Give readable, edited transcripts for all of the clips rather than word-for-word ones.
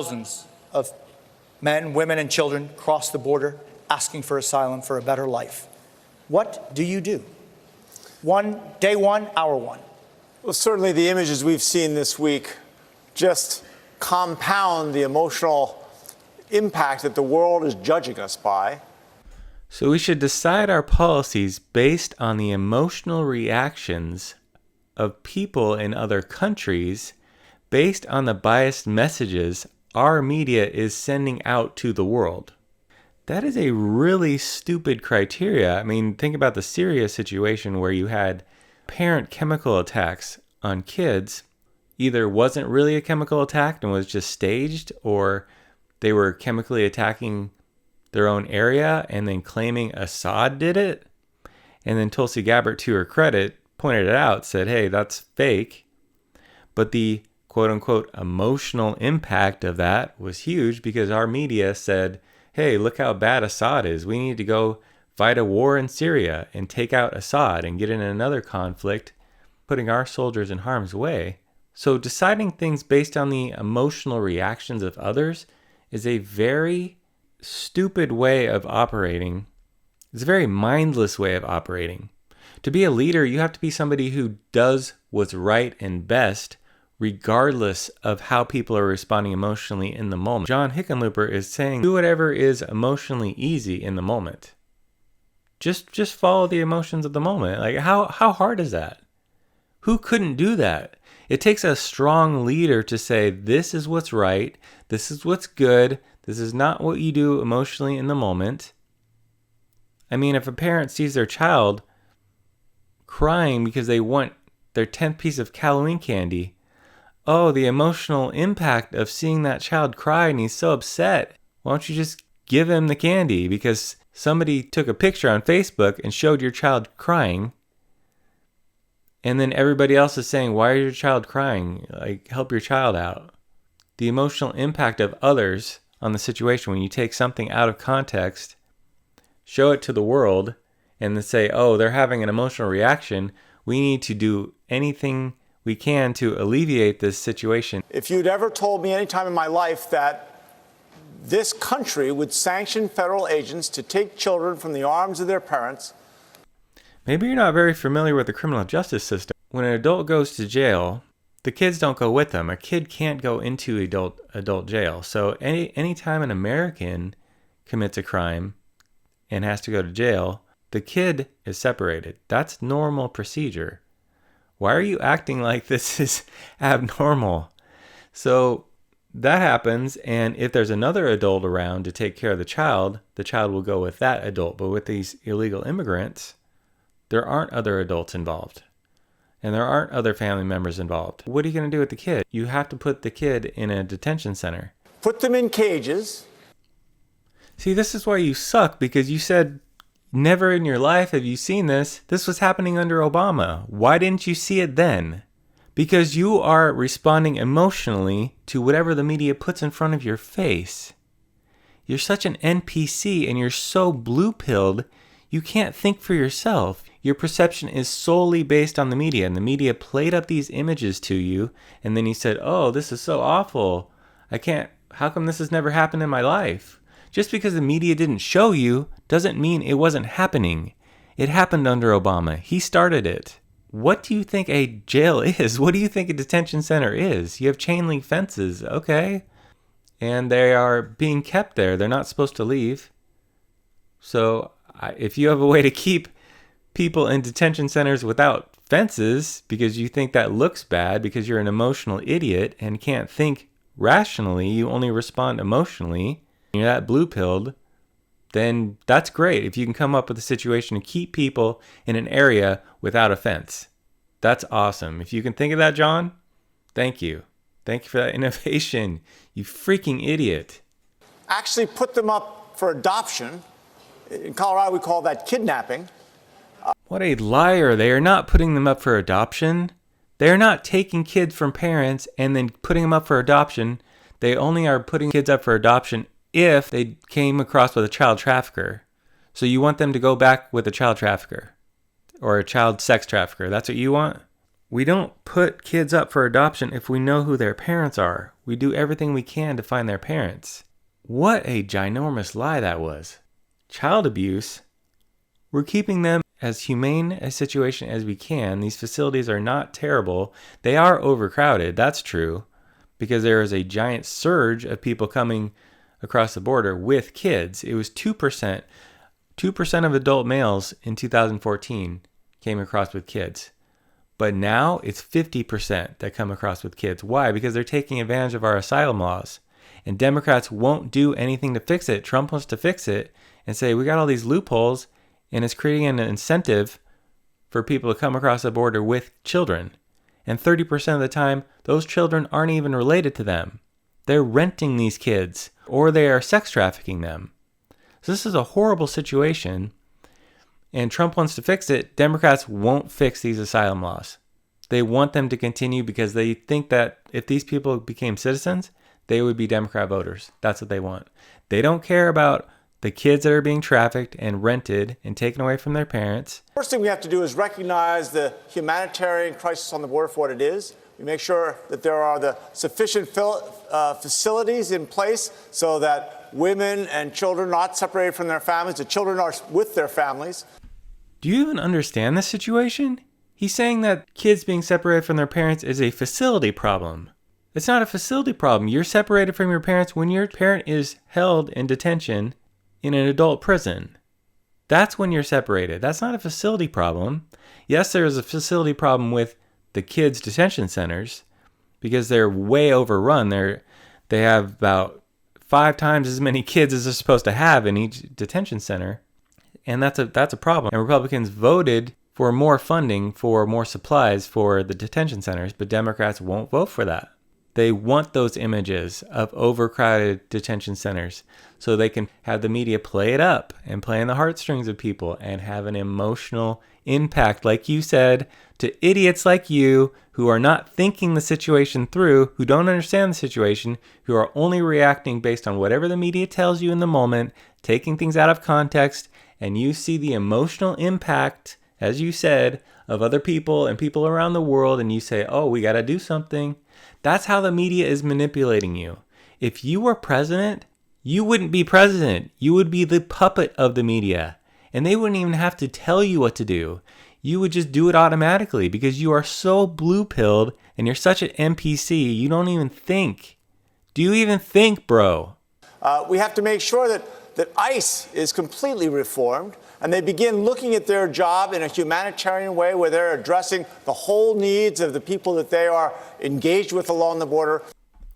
thousands of men, women, and children cross the border asking for asylum for a better life. What do you do? Day one, hour one. Well, certainly the images we've seen this week just compound the emotional impact that the world is judging us by. So we should decide our policies based on the emotional reactions of people in other countries, based on the biased messages our media is sending out to the world. That is a really stupid criteria. I mean, think about the Syria situation where you had parent chemical attacks on kids. Either wasn't really a chemical attack and was just staged, or they were chemically attacking their own area and then claiming Assad did it. And then Tulsi Gabbard, to her credit, pointed it out, said, hey, that's fake. But the quote-unquote emotional impact of that was huge because our media said, hey, look how bad Assad is. We need to go fight a war in Syria and take out Assad and get in another conflict, putting our soldiers in harm's way. So deciding things based on the emotional reactions of others is a very stupid way of operating. It's a very mindless way of operating. To be a leader, you have to be somebody who does what's right and best, regardless of how people are responding emotionally in the moment. John Hickenlooper is saying, do whatever is emotionally easy in the moment. Just follow the emotions of the moment. Like, how hard is that? Who couldn't do that? It takes a strong leader to say, this is what's right, this is what's good, this is not what you do emotionally in the moment. I mean, if a parent sees their child crying because they want their 10th piece of Halloween candy, oh, the emotional impact of seeing that child cry and he's so upset. Why don't you just give him the candy because somebody took a picture on Facebook and showed your child crying, and then everybody else is saying, why is your child crying? Like, help your child out. The emotional impact of others on the situation, when you take something out of context, show it to the world, and then say, oh, they're having an emotional reaction, we need to do anything we can to alleviate this situation. If you'd ever told me any time in my life that this country would sanction federal agents to take children from the arms of their parents. Maybe you're not very familiar with the criminal justice system. When an adult goes to jail, the kids don't go with them. A kid can't go into adult jail. So any time an American commits a crime and has to go to jail, the kid is separated. That's normal procedure. Why are you acting like this is abnormal? So that happens, and if there's another adult around to take care of the child will go with that adult. But with these illegal immigrants, there aren't other adults involved, and there aren't other family members involved. What are you going to do with the kid? You have to put the kid in a detention center. Put them in cages. See, this is why you suck, because you said never in your life have you seen this. This was happening under Obama. Why didn't you see it then? Because you are responding emotionally to whatever the media puts in front of your face. You're such an NPC and you're so blue-pilled, you can't think for yourself. Your perception is solely based on the media, and the media played up these images to you, and then you said, oh, this is so awful. How come this has never happened in my life? Just because the media didn't show you doesn't mean it wasn't happening. It happened under Obama. He started it. What do you think a jail is? What do you think a detention center is? You have chain link fences, okay? And they are being kept there. They're not supposed to leave. So if you have a way to keep people in detention centers without fences because you think that looks bad because you're an emotional idiot and can't think rationally, you only respond emotionally, you're that blue-pilled, then that's great. If you can come up with a situation to keep people in an area without a fence, that's awesome. If you can think of that, John, thank you. Thank you for that innovation, you freaking idiot. Actually put them up for adoption. In Colorado, we call that kidnapping. What a liar. They are not putting them up for adoption. They are not taking kids from parents and then putting them up for adoption. They only are putting kids up for adoption if they came across with a child trafficker. So you want them to go back with a child trafficker or a child sex trafficker. That's what you want? We don't put kids up for adoption if we know who their parents are. We do everything we can to find their parents. What a ginormous lie that was. Child abuse. We're keeping them as humane a situation as we can. These facilities are not terrible. They are overcrowded, that's true, because there is a giant surge of people coming across the border with kids. It was 2%. 2% of adult males in 2014 came across with kids. But now it's 50% that come across with kids. Why? Because they're taking advantage of our asylum laws. And Democrats won't do anything to fix it. Trump wants to fix it and say, we got all these loopholes, and it's creating an incentive for people to come across the border with children. And 30% of the time, those children aren't even related to them. They're renting these kids, or they are sex trafficking them. So this is a horrible situation, and Trump wants to fix it. Democrats won't fix these asylum laws. They want them to continue because they think that if these people became citizens, they would be Democrat voters. That's what they want. They don't care about the kids that are being trafficked and rented and taken away from their parents. First thing we have to do is recognize the humanitarian crisis on the border for what it is. We make sure that there are the sufficient facilities in place so that women and children are not separated from their families. The children are with their families. Do you even understand the situation? He's saying that kids being separated from their parents is a facility problem. It's not a facility problem. You're separated from your parents when your parent is held in detention in an adult prison. That's when you're separated. That's not a facility problem. Yes, there is a facility problem with the kids' detention centers because they're way overrun. They have about 5 times as many kids as they're supposed to have in each detention center. And that's a problem. And Republicans voted for more funding, for more supplies for the detention centers, but Democrats won't vote for that. They want those images of overcrowded detention centers so they can have the media play it up and play in the heartstrings of people and have an emotional impact, like you said, to idiots like you who are not thinking the situation through, who don't understand the situation, who are only reacting based on whatever the media tells you in the moment, taking things out of context, and you see the emotional impact, as you said, of other people and people around the world, and you say, oh, we got to do something. That's how the media is manipulating you. If you were president, you wouldn't be president. You would be the puppet of the media. And they wouldn't even have to tell you what to do. You would just do it automatically because you are so blue-pilled and you're such an NPC, you don't even think. Do you even think, bro? We have to make sure that ICE is completely reformed and they begin looking at their job in a humanitarian way where they're addressing the whole needs of the people that they are engaged with along the border.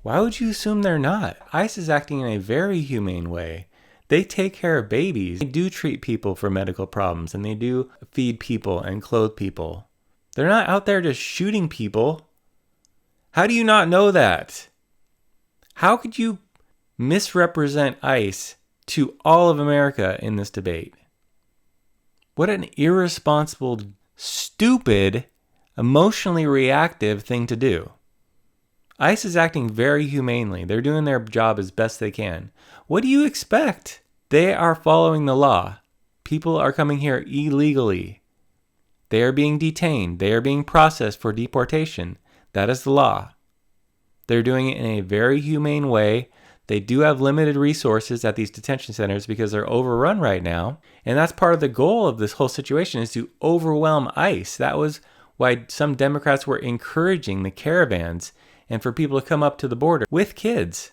Why would you assume they're not? ICE is acting in a very humane way. They take care of babies. They do treat people for medical problems, and they do feed people and clothe people. They're not out there just shooting people. How do you not know that? How could you misrepresent ICE to all of America in this debate? What an irresponsible, stupid, emotionally reactive thing to do. ICE is acting very humanely. They're doing their job as best they can. What do you expect? They are following the law. People are coming here illegally. They are being detained. They are being processed for deportation. That is the law. They're doing it in a very humane way. They do have limited resources at these detention centers because they're overrun right now. And that's part of the goal of this whole situation, is to overwhelm ICE. That was why some Democrats were encouraging the caravans and for people to come up to the border with kids.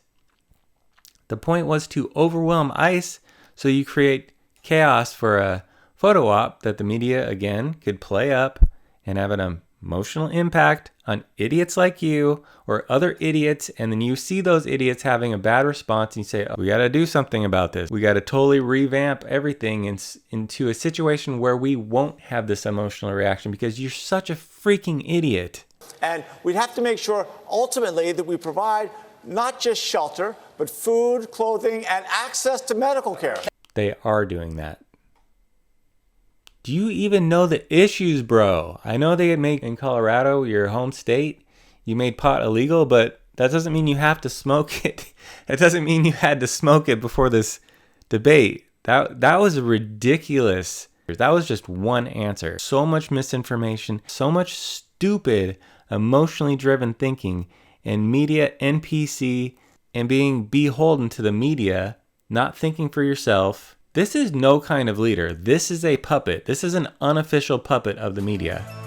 The point was to overwhelm ICE so you create chaos for a photo op that the media, again, could play up and have an emotional impact on idiots like you or other idiots. And then you see those idiots having a bad response and you say, oh, we got to do something about this. We got to totally revamp everything into a situation where we won't have this emotional reaction because you're such a freaking idiot. And we'd have to make sure ultimately that we provide not just shelter, but food, clothing, and access to medical care. They are doing that. Do you even know the issues, bro? I know they make in Colorado, your home state, you made pot illegal, but that doesn't mean you have to smoke it. That doesn't mean you had to smoke it before this debate. That was ridiculous. That was just one answer. So much misinformation, so much stupid, emotionally driven thinking and media NPC and being beholden to the media, not thinking for yourself. This is no kind of leader. This is a puppet. This is an unofficial puppet of the media.